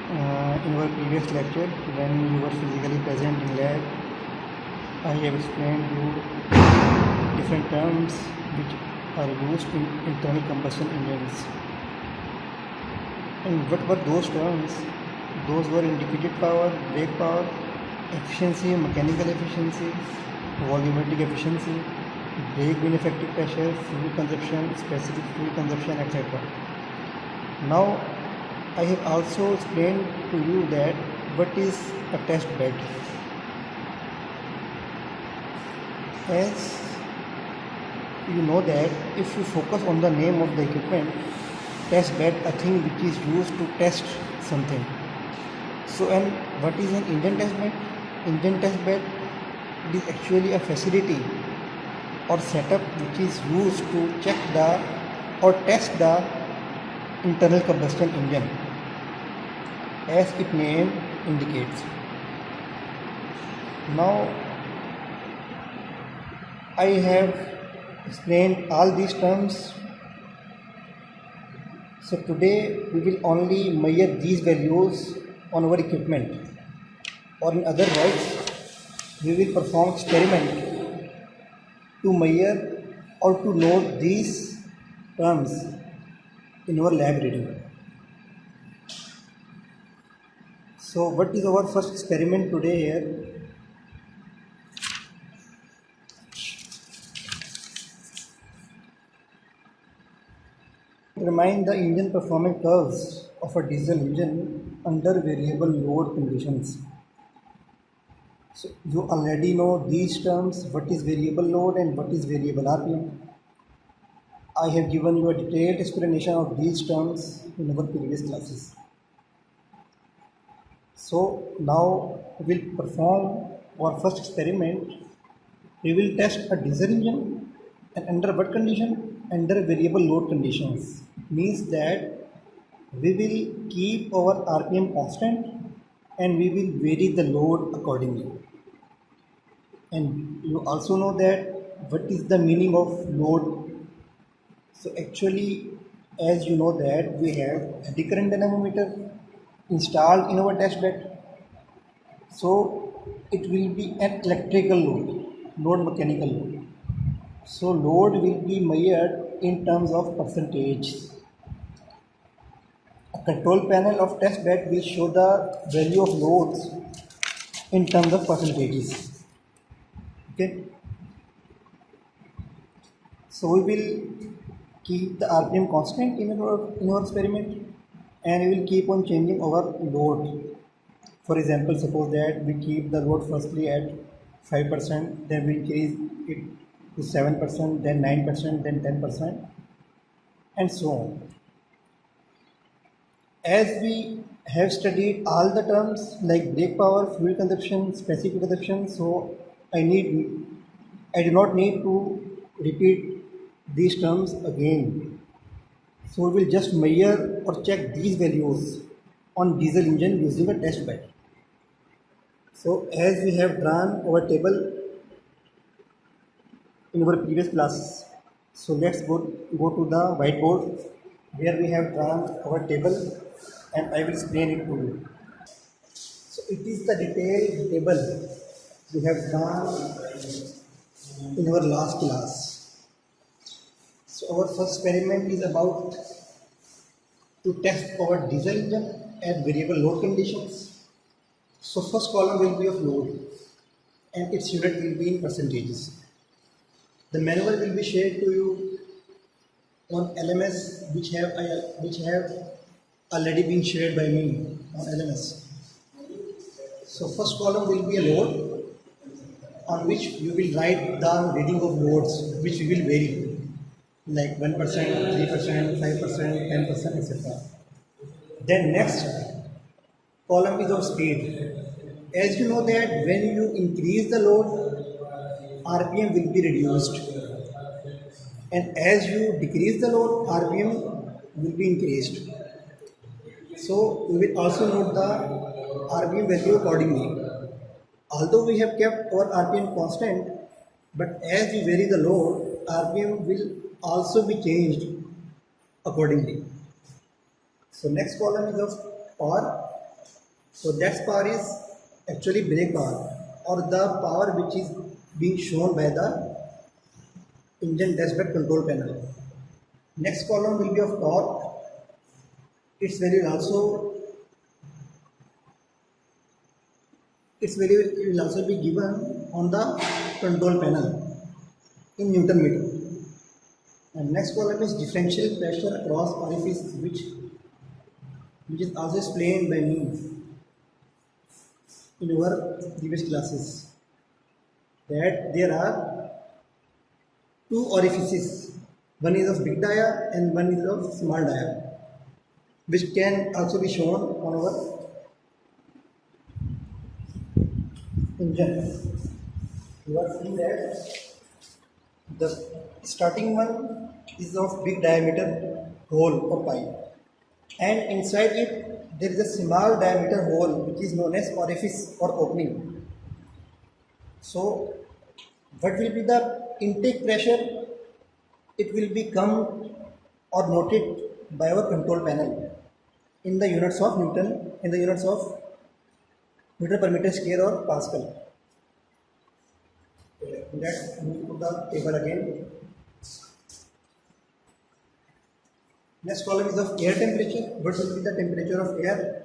In our previous lecture, when you were physically present in lab, I have explained you different terms which are used in internal combustion engines. And what were those terms? Those were indicated power, brake power, efficiency, mechanical efficiency, volumetric efficiency, brake bean effective pressure, fuel consumption, specific fuel consumption, etc. Now, I have also explained to you that what is a test bed. As you know that if you focus on the name of the equipment, test bed, a thing which is used to test something. So, and what is an engine test bed? Engine test bed, it is actually a facility or setup which is used to check the or test the internal combustion engine, as its name indicates. Now, I have explained all these terms. So today we will only measure these values on our equipment, or in other words, we will perform experiment to measure or to note these terms in our lab reading. So what is our first experiment today here? Determine the engine performance curves of a diesel engine under variable load conditions. So you already know these terms, what is variable load and what is variable RPM. I have given you a detailed explanation of these terms in our previous classes. So now we will perform our first experiment. We will test a diesel engine, and under what condition? Under variable load conditions. It means that we will keep our RPM constant and we will vary the load accordingly. And you also know that what is the meaning of load. So actually, as you know that we have eddy current dynamometer installed in our test bed. So it will be an electrical load, not mechanical load. So load will be measured in terms of percentage. A control panel of test bed will show the value of loads in terms of percentages. Okay. So we will keep the RPM constant in our experiment, and we will keep on changing our load. For example, suppose that we keep the load firstly at 5%, then we increase it to 7%, then 9%, then 10%, and so on. As we have studied all the terms like brake power, fuel consumption, specific consumption, so I do not need to repeat these terms again. So we will just measure or check these values on diesel engine using a test bed. So as we have drawn our table in our previous classes, so let's go to the whiteboard where we have drawn our table, and I will explain it to you. So it is the detailed table we have drawn in our last class. So our first experiment is about to test our diesel engine at variable load conditions. So first column will be of load and its unit will be in percentages. The manual will be shared to you on LMS, which have already been shared by me on LMS. So first column will be a load on which you will write down reading of loads which will vary, like 1%, 3%, 5%, 10%, etc. Then next column is of speed. As you know that when you increase the load, RPM will be reduced, and as you decrease the load, RPM will be increased. So we will also note the RPM value accordingly. Although we have kept our RPM constant, but as we vary the load, RPM will also be changed accordingly. So next column is of power. So that power is actually brake power, or the power which is being shown by the engine dashboard control panel. Next column will be of torque. Its value will also be given on the control panel in Newton meter. And next column is differential pressure across orifice, which is also explained by me in our previous classes, that there are two orifices, one is of big dia and one is of small dia, which can also be shown on our engine. You are seeing that the starting one is of big diameter hole or pipe, and inside it there is a small diameter hole which is known as orifice or opening. So what will be the intake pressure? It will be come or noted by our control panel in the units of Newton, in the units of meter per meter square or Pascal. Let's move to the table again. Next column is of air temperature. What will be the temperature of air,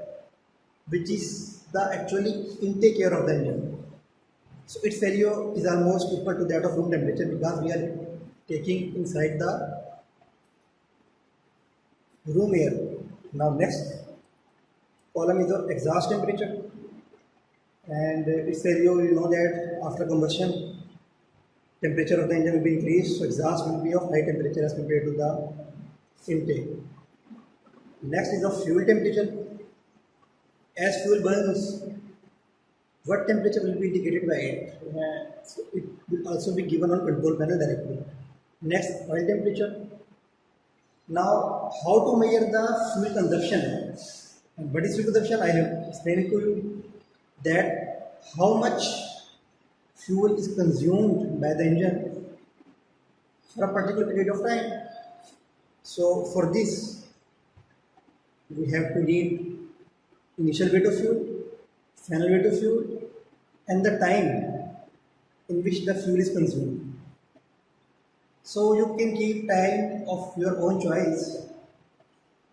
which is the actually intake air of the engine. So its value is almost equal to that of room temperature, because we are taking inside the room air. Now next column is of exhaust temperature, and its value, you know that after combustion temperature of the engine will be increased, so exhaust will be of high temperature as compared to the intake. Next is of fuel temperature. As fuel burns, what temperature will be indicated by it? So it will also be given on control panel directly. Next, oil temperature. Now, how to measure the fuel consumption? And what is fuel consumption? I have explained it to you, that how much fuel is consumed by the engine for a particular period of time. So for this, we have to need initial weight of fuel, final weight of fuel, and the time in which the fuel is consumed. So you can keep time of your own choice,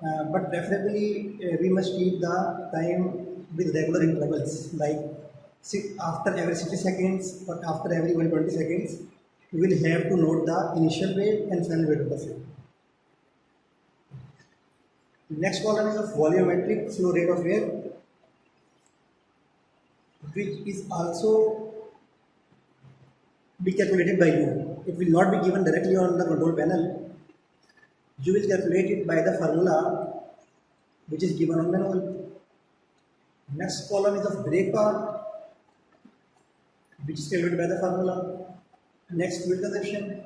but preferably we must keep the time with regular intervals, like after every 60 seconds or after every 120 seconds, we will have to note the initial weight and final weight of the fuel. Next column is of volumetric flow rate of air, which is also be calculated by you. It will not be given directly on the control panel. You will calculate it by the formula which is given on manual. Next column is of brake power, which is calculated by the formula. Next, fuel consumption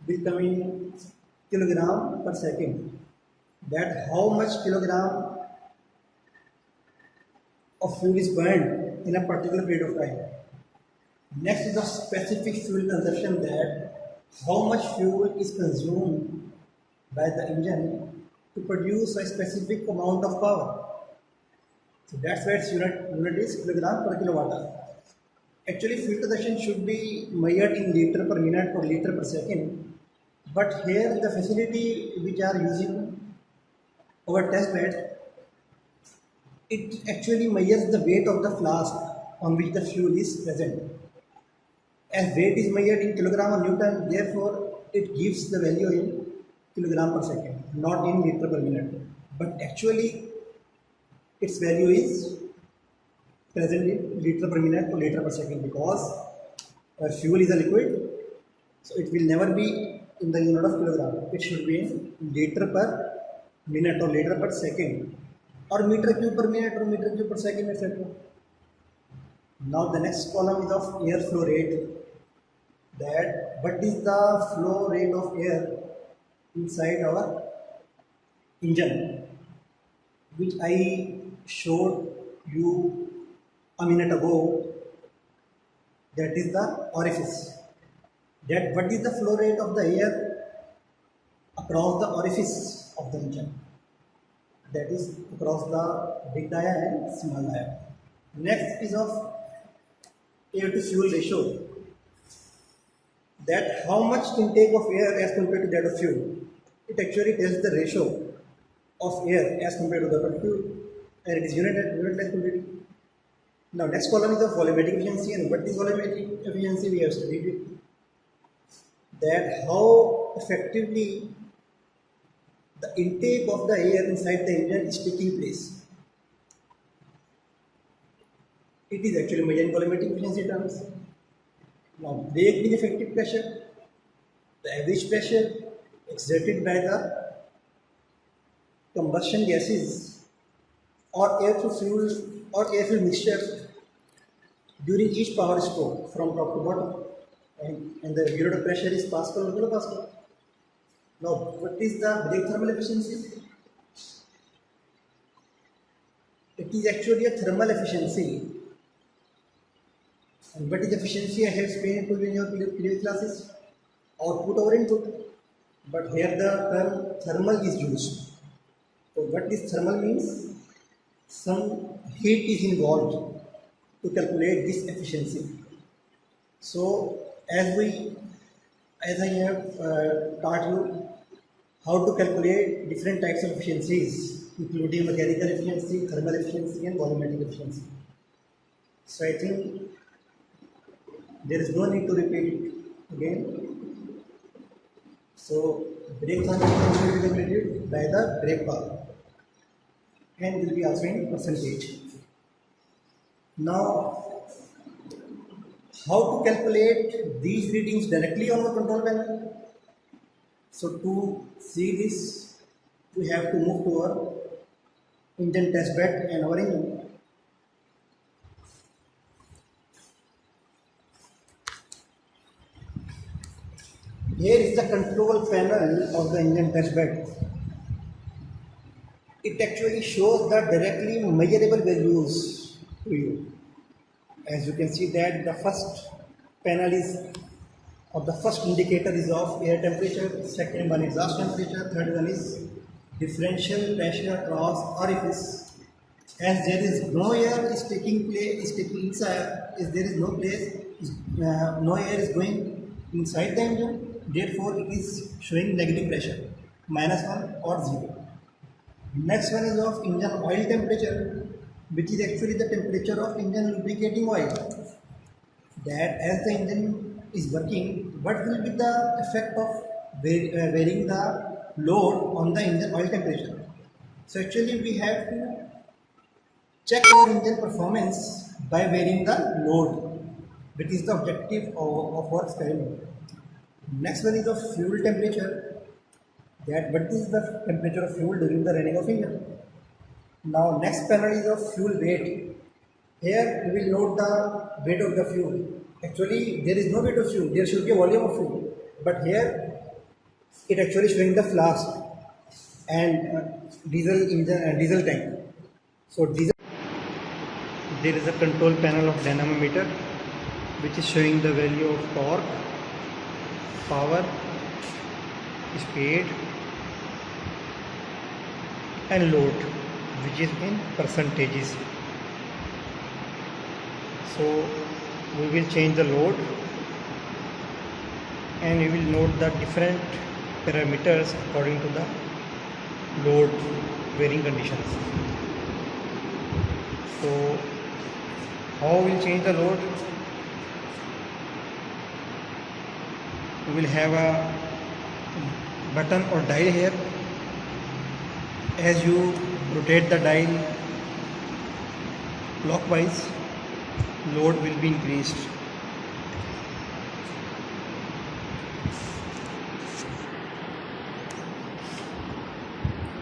will come in kilogram per second. That how much kilogram of fuel is burned in a particular period of time. Next is the specific fuel consumption, that how much fuel is consumed by the engine to produce a specific amount of power. So that's why its unit is kilogram per kilowatt hour. Actually, fuel consumption should be measured in liter per minute or liter per second, but here the facility which are using our test bed, it actually measures the weight of the flask on which the fuel is present. As weight is measured in kilogram or Newton, therefore it gives the value in kilogram per second, not in liter per minute. But actually, its value is present in liter per minute or liter per second, because fuel is a liquid, so it will never be in the unit of kilogram. It should be in liter per minute or liter per second, or meter cube per minute or meter cube per second, etc. Now the next column is of air flow rate, that what is the flow rate of air inside our engine, which I showed you a minute ago. That is the orifice. That what is the flow rate of the air across the orifice of the engine. that is across the big dia and small dia. Next is of air to fuel ratio, that how much intake of air as compared to that of fuel. It actually tells the ratio of air as compared to the fuel, and it is unit quantity. Now next column is the volumetric efficiency, and what is volumetric efficiency? We have studied it. That how effectively the intake of the air inside the engine is taking place. It is actually measured in volumetric efficiency terms. Now brake with effective pressure, the average pressure exerted by the combustion gases or air to fuel or air fuel mixture during each power stroke from top to bottom, and the unit of pressure is Pascal or kilopascal. Now, what is the brake thermal efficiency? It is actually a thermal efficiency. And what is efficiency? I have explained to you in your previous classes. Output over input. But here the term thermal is used. So what this thermal means? Some heat is involved to calculate this efficiency. So as I have taught you how to calculate different types of efficiencies, including mechanical efficiency, thermal efficiency, and volumetric efficiency. So I think there is no need to repeat it again. So brake thermal efficiency will be calculated by the brake power and will be also in percentage. Now, how to calculate these readings directly on the control panel? So to see this, we have to move to our engine test bed and our engine. Here is the control panel of the engine test bed. It actually shows the directly measurable values to you. As you can see that the first panel is, or the first indicator is of air temperature, second one exhaust temperature, third one is differential pressure across orifice. As there is no air is taking place, is taking inside, is there is no place, no air is going inside the engine, therefore it is showing negative pressure, -1 or 0. Next one is of engine oil temperature, which is actually the temperature of engine lubricating oil. That as the engine is working, what will be the effect of varying the load on the engine oil temperature? So actually we have to check our engine performance by varying the load, which is the objective of our experiment. Next one is the fuel temperature. That what is the temperature of fuel during the running of engine. Now next panel is of fuel weight. Here we will note the weight of the fuel. Actually there is no weight of fuel, there should be a volume of fuel. But here it actually showing the flask and diesel engine and diesel tank. So diesel, there is a control panel of dynamometer which is showing the value of torque, power, speed and load, which is in percentages. So we will change the load and we will note the different parameters according to the load varying conditions. So how we will change the load? We will have a button or dial here. As you rotate the dial clockwise, load will be increased.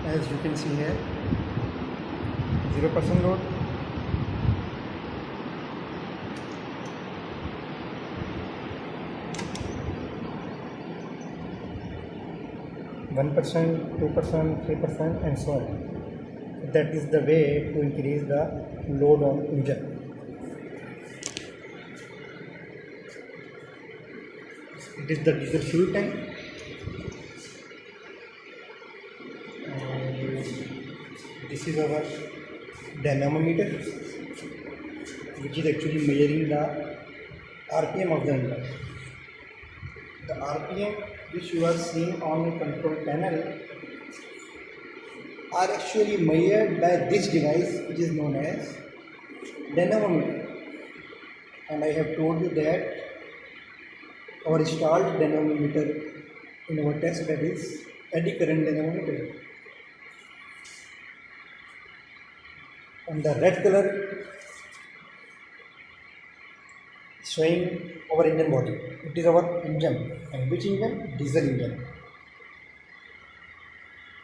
As you can see here, 0% load, 1%, 2%, 3% and so on. That is the way to increase the load on engine. It is the diesel fuel tank. This is our dynamometer, which is actually measuring the RPM of the engine. The RPM which you are seeing on the control panel are actually measured by this device, which is known as dynamometer. And I have told you that our installed dynamometer in our test, that is eddy current dynamometer. And the red color showing our engine body. It is our engine. And which engine? Diesel engine.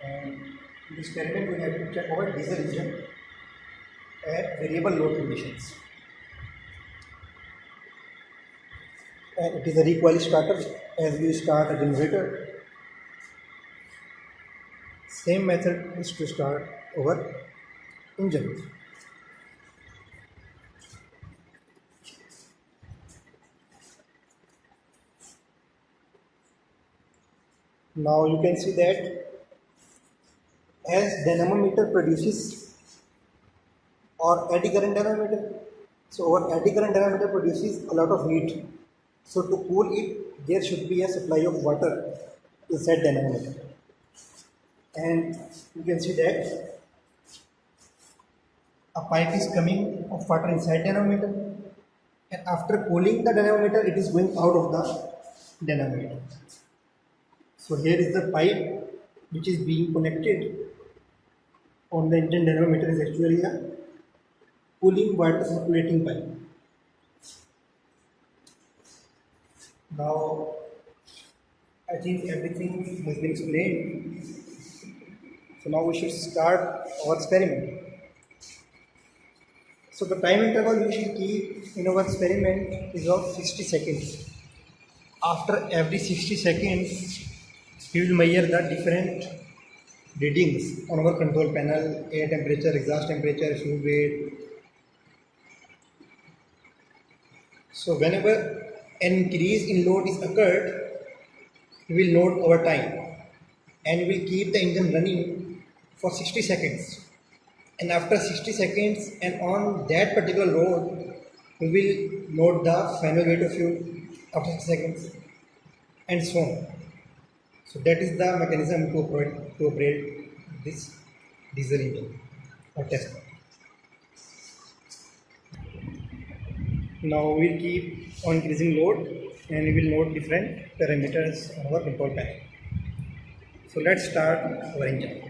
And in this experiment we have to check our diesel engine at variable load conditions. And it is a recoil starter as we start a generator. Same method is to start our engine. Now you can see that as dynamometer produces or eddy current dynamometer, so our eddy current dynamometer produces a lot of heat. So to cool it, there should be a supply of water inside dynamometer. And you can see that a pipe is coming of water inside dynamometer, and after cooling the dynamometer, it is going out of the dynamometer. So here is the pipe which is being connected on the engine dynamometer is actually a cooling water circulating pipe. Now I think everything has been explained. So now we should start our experiment. So the time interval we should keep in our experiment is of 60 seconds. After every 60 seconds, we will measure the different readings on our control panel: air temperature, exhaust temperature, fuel weight. So whenever an increase in load is occurred, we will note our time and we will keep the engine running for 60 seconds. And after 60 seconds and on that particular load, we will note the final weight of fuel after 60 seconds and so on. So that is the mechanism to operate this diesel engine or test. Now we will keep on increasing load and we will note different parameters on our control panel. So let's start our engine.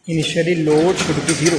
Initially load should be 0.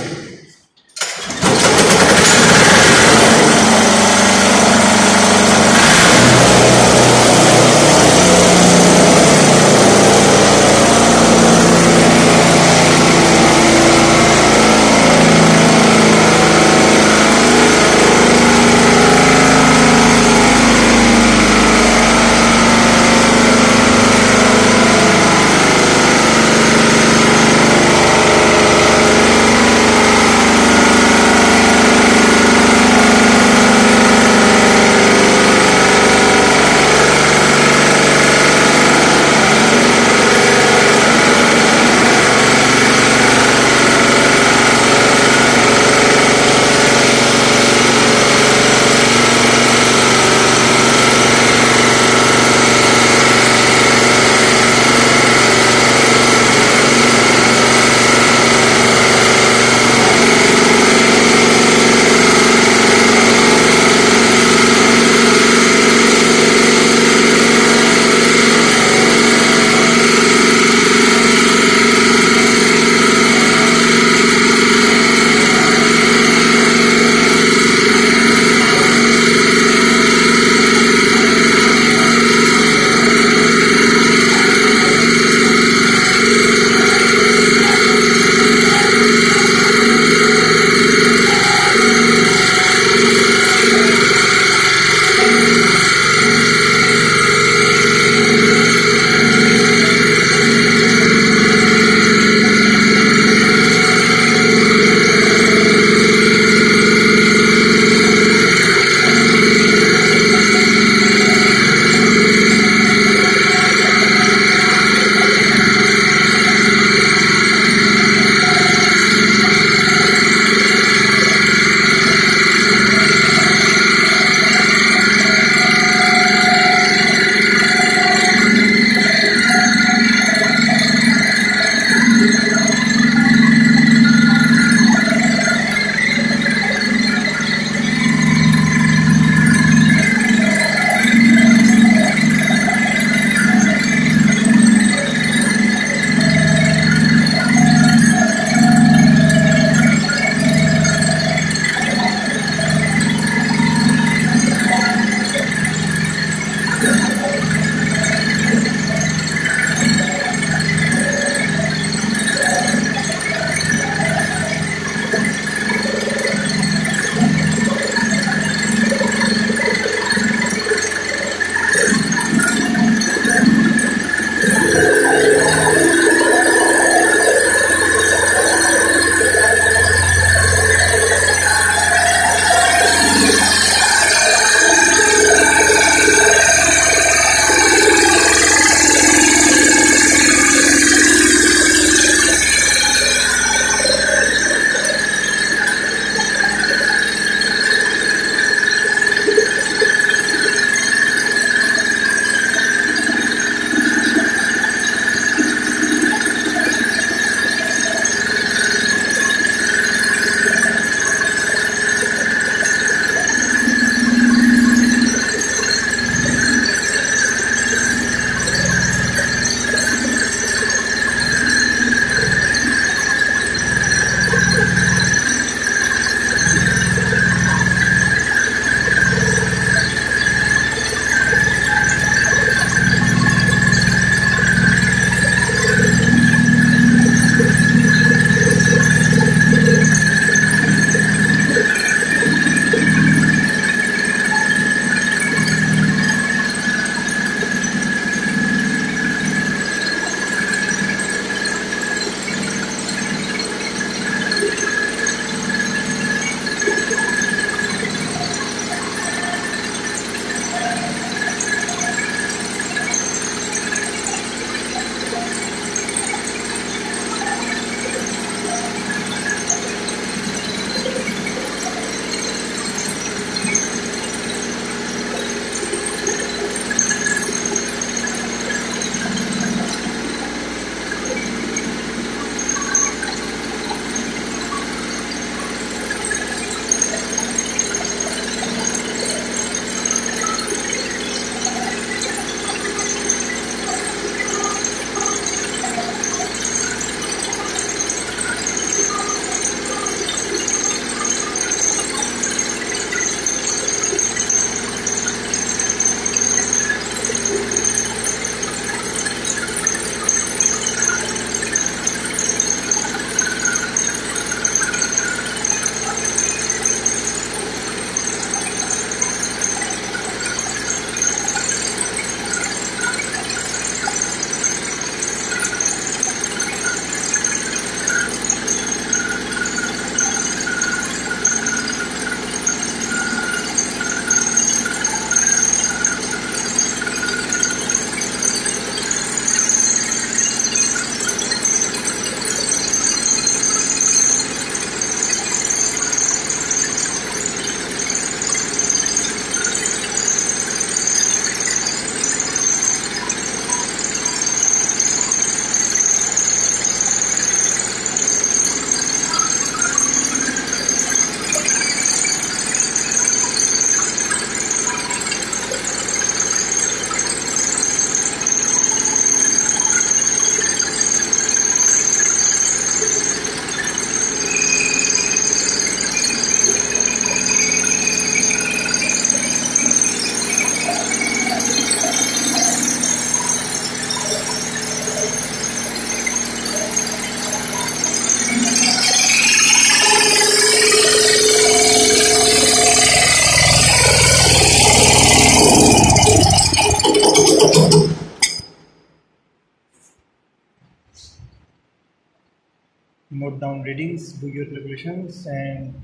note down readings, do your calculations, and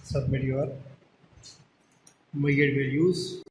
submit your Maillard values.